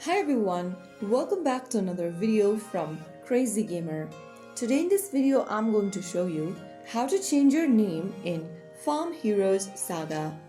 Hi everyone, welcome back to another video from Crazy Gamer. Today in this video I'm going to show you how to change your name in Farm Heroes Saga.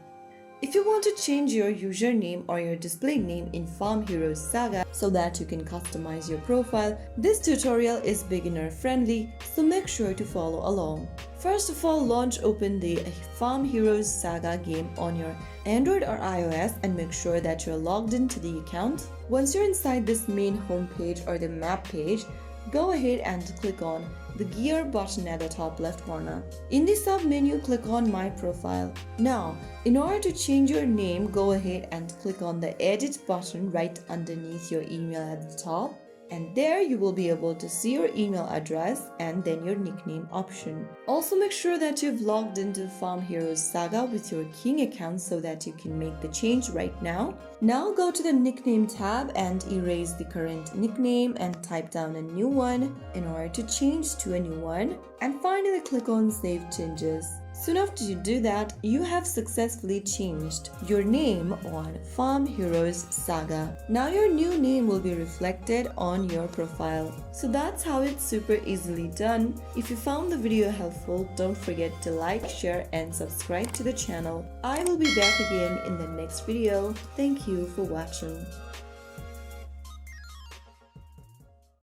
If you want to change your username or your display name in Farm Heroes Saga so that you can customize your profile, this tutorial is beginner friendly, so make sure to follow along. First of all, open the Farm Heroes Saga game on your Android or iOS and make sure that you're logged into the account. Once you're inside this main home page or the map page, go ahead and click on the gear button at the top left corner. In the sub menu, click on My Profile. Now, in order to change your name, go ahead and click on the Edit button right underneath your email at the top. And there you will be able to see your email address and then your nickname option. Also make sure that you've logged into Farm Heroes Saga with your King account so that you can make the change right now. Now go to the nickname tab and erase the current nickname and type down a new one in order to change to a new one. And finally click on Save Changes. Soon after you do that, you have successfully changed your name on Farm Heroes Saga. Now your new name will be reflected on your profile. So that's how it's super easily done. If you found the video helpful, don't forget to like, share and subscribe to the channel. I will be back again in the next video. Thank you for watching.